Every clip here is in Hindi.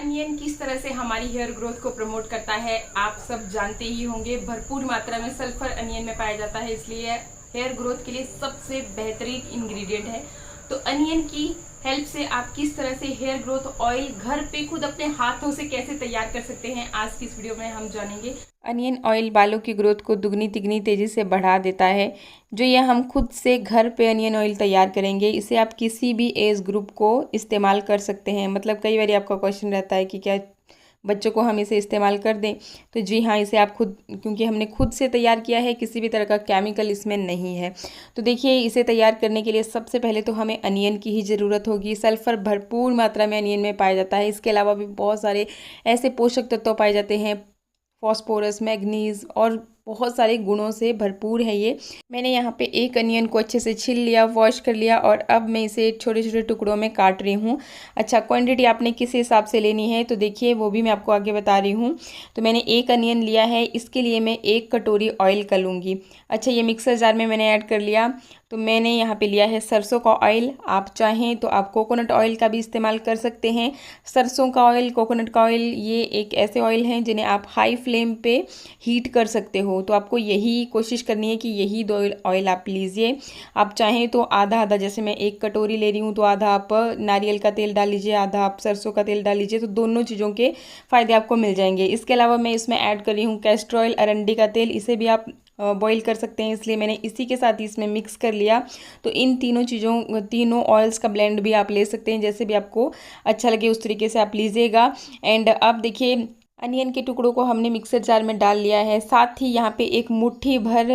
अनियन किस तरह से हमारी हेयर ग्रोथ को प्रमोट करता है आप सब जानते ही होंगे। भरपूर मात्रा में सल्फर अनियन में पाया जाता है, इसलिए हेयर ग्रोथ के लिए सबसे बेहतरीन इंग्रेडिएंट है। तो अनियन की हेल्प से आप किस तरह से हेयर ग्रोथ ऑयल घर पे खुद अपने हाथों से कैसे तैयार कर सकते हैं, आज की इस वीडियो में हम जानेंगे। अनियन ऑयल बालों की ग्रोथ को दुगनी तिगनी तेजी से बढ़ा देता है। जो ये हम खुद से घर पे अनियन ऑयल तैयार करेंगे, इसे आप किसी भी एज ग्रुप को इस्तेमाल कर सकते हैं। मतलब कई बार आपका क्वेश्चन रहता है कि क्या बच्चों को हम इसे इस्तेमाल कर दें, तो जी हाँ, इसे आप खुद, क्योंकि हमने खुद से तैयार किया है, किसी भी तरह का केमिकल इसमें नहीं है। तो देखिए, इसे तैयार करने के लिए सबसे पहले तो हमें अनियन की ही ज़रूरत होगी। सल्फर भरपूर मात्रा में अनियन में पाया जाता है। इसके अलावा भी बहुत सारे ऐसे पोषक तत्व पाए जाते हैं, फॉस्फोरस, मैग्नीज और बहुत सारे गुणों से भरपूर है ये। मैंने यहाँ पे एक अनियन को अच्छे से छील लिया, वॉश कर लिया और अब मैं इसे छोटे छोटे टुकड़ों में काट रही हूँ। अच्छा, क्वांटिटी आपने किस हिसाब से लेनी है तो देखिए वो भी मैं आपको आगे बता रही हूँ। तो मैंने एक अनियन लिया है, इसके लिए मैं 1 कटोरी ऑयल का लूँगी। अच्छा, ये मिक्सर जार में मैंने ऐड कर लिया। तो मैंने यहाँ पे लिया है सरसों का ऑयल। आप चाहें तो आप कोकोनट ऑयल का भी इस्तेमाल कर सकते हैं। सरसों का ऑयल, कोकोनट का ऑयल, ये एक ऐसे ऑयल हैं जिन्हें आप हाई फ्लेम पे हीट कर सकते हो। तो आपको यही कोशिश करनी है कि यही दो ऑयल आप लीजिए। आप चाहें तो आधा आधा, जैसे मैं 1 कटोरी ले रही हूँ तो आधा आप नारियल का तेल डाल लीजिए, आधा आप सरसों का तेल डाल लीजिए। तो दोनों चीज़ों के फ़ायदे आपको मिल जाएंगे। इसके अलावा मैं इसमें ऐड कर रही हूँ कैस्टर ऑयल, अरंडी का तेल। इसे भी आप बॉईल कर सकते हैं, इसलिए मैंने इसी के साथ ही इसमें मिक्स कर लिया। तो इन तीनों ऑयल्स का ब्लेंड भी आप ले सकते हैं, जैसे भी आपको अच्छा लगे उस तरीके से आप लीजिएगा। एंड अब देखिए, अनियन के टुकड़ों को हमने मिक्सर जार में डाल लिया है। साथ ही यहाँ पे एक मुट्ठी भर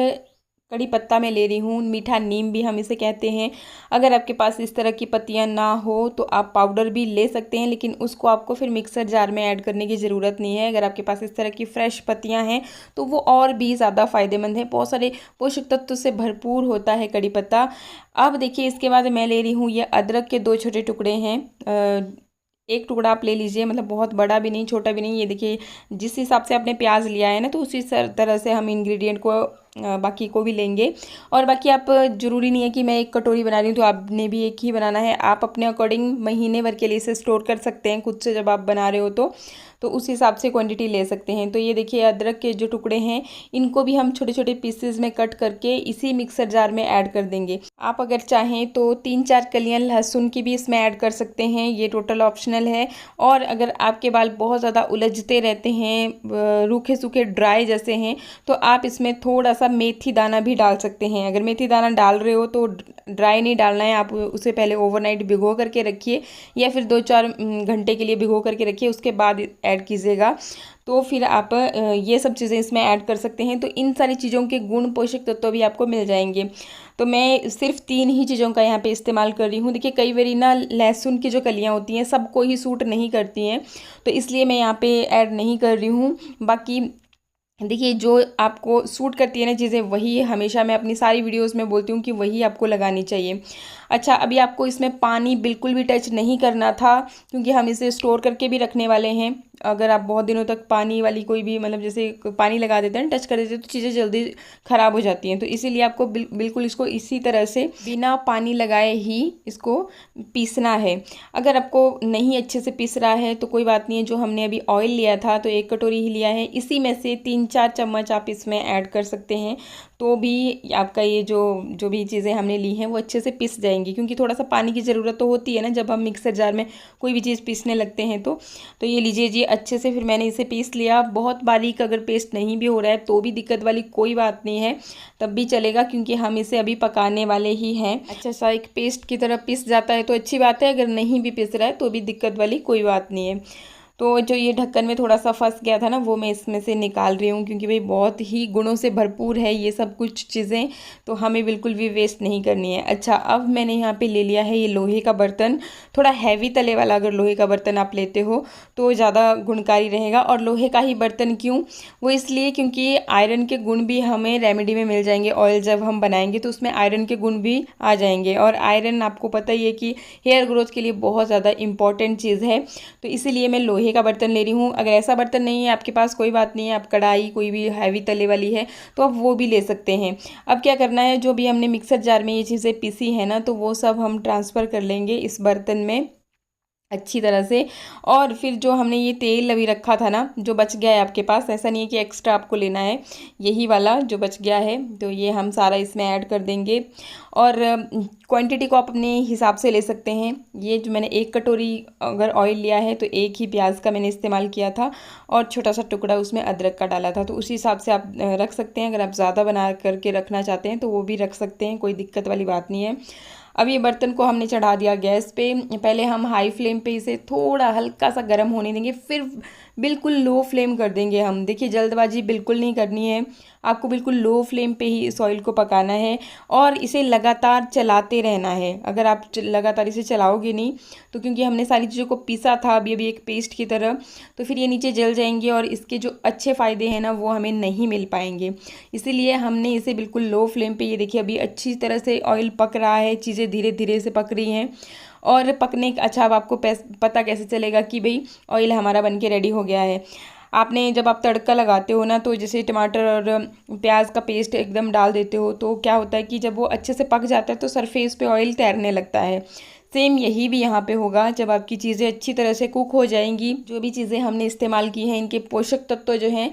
कड़ी पत्ता मैं ले रही हूँ, मीठा नीम भी हम इसे कहते हैं। अगर आपके पास इस तरह की पत्तियाँ ना हो तो आप पाउडर भी ले सकते हैं, लेकिन उसको आपको फिर मिक्सर जार में ऐड करने की ज़रूरत नहीं है। अगर आपके पास इस तरह की फ्रेश पत्तियाँ हैं तो वो और भी ज़्यादा फ़ायदेमंद है। बहुत सारे पोषक तत्व से भरपूर होता है कड़ी पत्ता। अब देखिए, इसके बाद मैं ले रही हूँ ये अदरक के 2 छोटे टुकड़े हैं। एक टुकड़ा आप ले लीजिए, मतलब बहुत बड़ा भी नहीं, छोटा भी नहीं। ये देखिए, जिस हिसाब से आपने प्याज लिया है ना, तो उसी तरह से हम इंग्रेडिएंट को बाकी को भी लेंगे। और बाकी आप, ज़रूरी नहीं है कि मैं 1 कटोरी बना रही हूँ तो आपने भी एक ही बनाना है। आप अपने अकॉर्डिंग महीने भर के लिए इसे स्टोर कर सकते हैं खुद से, जब आप बना रहे हो तो उस हिसाब से क्वांटिटी ले सकते हैं। तो ये देखिए, अदरक के जो टुकड़े हैं इनको भी हम छोटे छोटे पीसेस में कट करके इसी मिक्सर जार में ऐड कर देंगे। आप अगर चाहें तो 3-4 कलियां लहसुन की भी इसमें ऐड कर सकते हैं, ये टोटल ऑप्शनल है। और अगर आपके बाल बहुत ज़्यादा उलझते रहते हैं, रूखे सूखे ड्राई जैसे हैं, तो आप इसमें थोड़ा सा मेथी दाना भी डाल सकते हैं। अगर मेथी दाना डाल रहे हो तो ड्राई नहीं डालना है, आप उसे पहले ओवरनाइट भिगो करके रखिए या फिर 2-4 घंटे के लिए भिगो करके रखिए, उसके बाद ऐड कीजिएगा। तो फिर आप ये सब चीज़ें इसमें ऐड कर सकते हैं। तो इन सारी चीज़ों के गुण, पोषक तत्व भी आपको मिल जाएंगे। तो मैं सिर्फ 3 ही चीज़ों का यहाँ पे इस्तेमाल कर रही हूँ। देखिए, कई बारी ना लहसुन की जो कलियाँ होती हैं सबको ही सूट नहीं करती हैं, तो इसलिए मैं यहाँ पे ऐड नहीं कर रही हूँ। बाकी देखिए, जो आपको सूट करती है ना चीज़ें, वही हमेशा मैं अपनी सारी वीडियोस में बोलती हूँ कि वही आपको लगानी चाहिए। अच्छा, अभी आपको इसमें पानी बिल्कुल भी टच नहीं करना था, क्योंकि हम इसे स्टोर करके भी रखने वाले हैं। अगर आप बहुत दिनों तक पानी वाली कोई भी, मतलब जैसे पानी लगा देते हैं, टच कर देते हैं, तो चीज़ें जल्दी ख़राब हो जाती हैं। तो इसीलिए आपको बिल्कुल इसको इसी तरह से बिना पानी लगाए ही इसको पीसना है। अगर आपको नहीं अच्छे से पीस रहा है तो कोई बात नहीं है। जो हमने अभी ऑयल लिया था तो 1 कटोरी ही लिया है, इसी में से 3-4 चम्मच आप इसमें ऐड कर सकते हैं। तो भी आपका ये जो भी चीज़ें हमने ली हैं वो अच्छे से पिस जाएंगी, क्योंकि थोड़ा सा पानी की ज़रूरत तो होती है ना जब हम मिक्सर जार में कोई भी चीज़ पीसने लगते हैं। तो ये लीजिए जी, अच्छे से फिर मैंने इसे पीस लिया। बहुत बारीक अगर पेस्ट नहीं भी हो रहा है तो भी दिक्कत वाली कोई बात नहीं है, तब भी चलेगा, क्योंकि हम इसे अभी पकाने वाले ही हैं। अच्छा सा एक पेस्ट की तरह पिस जाता है तो अच्छी बात है, अगर नहीं भी पिस रहा है तो भी दिक्कत वाली कोई बात नहीं है। तो जो ये ढक्कन में थोड़ा सा फंस गया था ना, वो मैं इसमें से निकाल रही हूँ, क्योंकि भाई बहुत ही गुणों से भरपूर है ये सब कुछ चीज़ें, तो हमें बिल्कुल भी वेस्ट नहीं करनी है। अच्छा, अब मैंने यहाँ पे ले लिया है ये लोहे का बर्तन। थोड़ा हैवी तले वाला अगर लोहे का बर्तन आप लेते हो तो ज़्यादा गुणकारी रहेगा। और लोहे का ही बर्तन क्यों, वो इसलिए क्योंकि आयरन के गुण भी हमें रेमेडी में मिल जाएंगे। ऑयल जब हम बनाएंगे तो उसमें आयरन के गुण भी आ जाएंगे, और आयरन आपको पता ही है कि हेयर ग्रोथ के लिए बहुत ज़्यादा इंपॉर्टेंट चीज़ है। तो इसीलिए मैं लोहे का बर्तन ले रही हूँ। अगर ऐसा बर्तन नहीं है आपके पास, कोई बात नहीं है, आप कढ़ाई कोई भी हैवी तले वाली है तो आप वो भी ले सकते हैं। अब क्या करना है, जो भी हमने मिक्सर जार में ये चीज़ें पीसी है ना, तो वो सब हम ट्रांसफ़र कर लेंगे इस बर्तन में। अच्छी तरह से। और फिर जो हमने ये तेल अभी रखा था ना, जो बच गया है आपके पास, ऐसा नहीं है कि एक्स्ट्रा आपको लेना है, यही वाला जो बच गया है तो ये हम सारा इसमें ऐड कर देंगे। और क्वांटिटी को आप अपने हिसाब से ले सकते हैं। ये जो मैंने 1 कटोरी अगर ऑयल लिया है तो 1 ही प्याज का मैंने इस्तेमाल किया था और छोटा सा टुकड़ा उसमें अदरक का डाला था, तो उसी हिसाब से आप रख सकते हैं। अगर आप ज़्यादा बना करके रखना चाहते हैं तो वो भी रख सकते हैं, कोई दिक्कत वाली बात नहीं है। अब ये बर्तन को हमने चढ़ा दिया गैस पे। पहले हम हाई फ्लेम पे इसे थोड़ा हल्का सा गर्म होने देंगे, फिर बिल्कुल लो फ्लेम कर देंगे हम। देखिए जल्दबाजी बिल्कुल नहीं करनी है, आपको बिल्कुल लो फ्लेम पे ही इस ऑयल को पकाना है और इसे लगातार चलाते रहना है। अगर आप लगातार इसे चलाओगे नहीं तो, क्योंकि हमने सारी चीज़ों को पीसा था अभी अभी एक पेस्ट की तरह, तो फिर ये नीचे जल जाएंगे और इसके जो अच्छे फ़ायदे हैं ना वो हमें नहीं मिल पाएंगे। इसीलिए हमने इसे बिल्कुल लो फ्लेम पे, ये देखिए अभी अच्छी तरह से ऑयल पक रहा है, चीज़ें धीरे धीरे से पक रही हैं। और पकने अच्छा, अब आपको पता कैसे चलेगा कि भाई ऑयल हमारा बन के रेडी हो गया है। आपने जब आप तड़का लगाते हो ना, तो जैसे टमाटर और प्याज का पेस्ट एकदम डाल देते हो तो क्या होता है कि जब वो अच्छे से पक जाता है तो सरफेस पे ऑयल तैरने लगता है। सेम यही भी यहाँ पे होगा। जब आपकी चीज़ें अच्छी तरह से कुक हो जाएंगी, जो भी चीज़ें हमने इस्तेमाल की हैं इनके पोषक तत्व जो हैं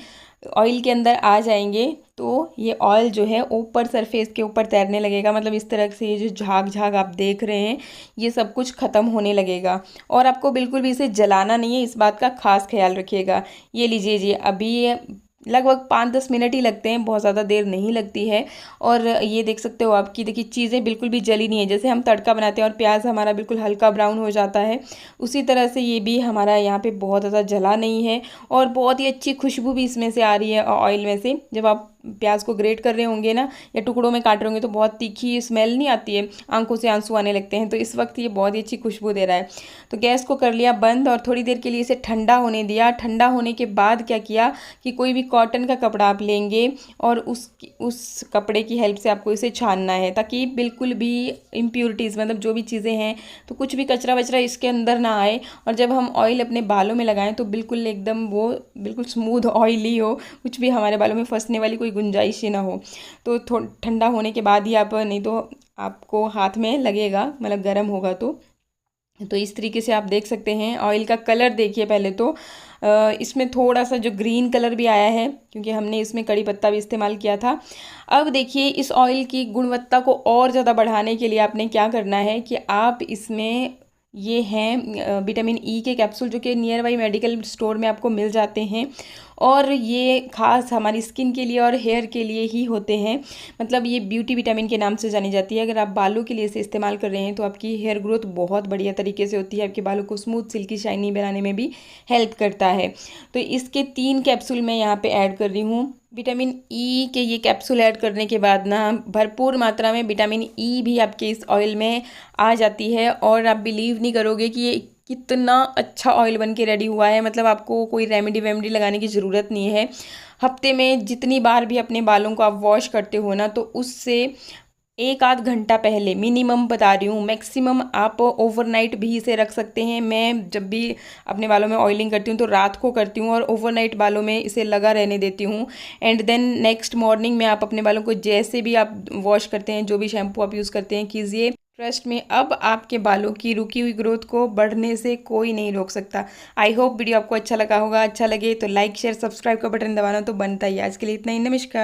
ऑयल के अंदर आ जाएंगे, तो ये ऑयल जो है ऊपर सरफेस के ऊपर तैरने लगेगा। मतलब इस तरह से ये जो झाग झाग आप देख रहे हैं ये सब कुछ ख़त्म होने लगेगा। और आपको बिल्कुल भी इसे जलाना नहीं है, इस बात का खास ख्याल रखिएगा। ये लीजिए जी, अभी ये लगभग 5-10 मिनट ही लगते हैं, बहुत ज़्यादा देर नहीं लगती है। और ये देख सकते हो आपकी, देखिए चीज़ें बिल्कुल भी जली नहीं है। जैसे हम तड़का बनाते हैं और प्याज हमारा बिल्कुल हल्का ब्राउन हो जाता है, उसी तरह से ये भी हमारा यहाँ पे बहुत ज़्यादा जला नहीं है। और बहुत ही अच्छी खुशबू भी इसमें से आ रही है ऑयल में से। जब आप प्याज को ग्रेट कर रहे होंगे ना या टुकड़ों में काट रहे होंगे तो बहुत तीखी स्मेल नहीं आती है, आंखों से आंसू आने लगते हैं, तो इस वक्त ये बहुत ही अच्छी खुशबू दे रहा है। तो गैस को कर लिया बंद और थोड़ी देर के लिए इसे ठंडा होने दिया। ठंडा होने के बाद क्या किया कि कोई भी कॉटन का कपड़ा आप लेंगे और उस कपड़े की हेल्प से आपको इसे छानना है, ताकि बिल्कुल भी इम्प्योरिटीज़, मतलब जो भी चीज़ें हैं तो कुछ भी कचरा वचरा इसके अंदर ना आए। और जब हम ऑयल अपने बालों में लगाएं तो बिल्कुल एकदम वो बिल्कुल स्मूथ ऑयली हो, कुछ भी हमारे बालों में फंसने वाली कोई गुंजाइश ही ना हो। तो ठंडा होने के बाद ही आप, नहीं तो आपको हाथ में लगेगा, मतलब गर्म होगा तो इस तरीके से आप देख सकते हैं। ऑयल का कलर देखिए पहले तो, इसमें थोड़ा सा जो ग्रीन कलर भी आया है क्योंकि हमने इसमें कड़ी पत्ता भी इस्तेमाल किया था। अब देखिए इस ऑयल की गुणवत्ता को और ज़्यादा बढ़ाने के लिए आपने क्या करना है कि आप इसमें, ये हैं विटामिन ई के कैप्सूल, जो कि नियर बाई मेडिकल स्टोर में आपको मिल जाते हैं। और ये खास हमारी स्किन के लिए और हेयर के लिए ही होते हैं। मतलब ये ब्यूटी विटामिन के नाम से जानी जाती है। अगर आप बालों के लिए इसे इस्तेमाल कर रहे हैं तो आपकी हेयर ग्रोथ बहुत बढ़िया तरीके से होती है, आपके बालों को स्मूथ सिल्की शाइनी बनाने में भी हेल्प करता है। तो इसके 3 कैप्सूल मैं यहाँ पे ऐड कर रही हूँ। विटामिन ई के ये कैप्सूल ऐड करने के बाद ना भरपूर मात्रा में विटामिन ई भी आपके इस ऑयल में आ जाती है। और आप बिलीव नहीं करोगे कि ये कितना अच्छा ऑयल बन के रेडी हुआ है। मतलब आपको कोई रेमेडी वेमेडी लगाने की ज़रूरत नहीं है। हफ्ते में जितनी बार भी अपने बालों को आप वॉश करते हो ना, तो उससे 1-8 घंटा पहले मिनिमम बता रही हूँ, मैक्सिमम आप ओवरनाइट भी इसे रख सकते हैं। मैं जब भी अपने बालों में ऑयलिंग करती हूँ तो रात को करती हूँ और ओवरनाइट बालों में इसे लगा रहने देती हूँ। एंड देन नेक्स्ट मॉर्निंग में आप अपने बालों को जैसे भी आप वॉश करते हैं, जो भी शैम्पू आप यूज़ करते हैं, कीजिए। ट्रस्ट में अब आपके बालों की रुकी हुई ग्रोथ को बढ़ने से कोई नहीं रोक सकता। आई होप वीडियो आपको अच्छा लगा होगा। अच्छा लगे तो लाइक शेयर सब्सक्राइब का बटन दबाना तो बनता ही है। आज के लिए इतना ही, नमस्कार।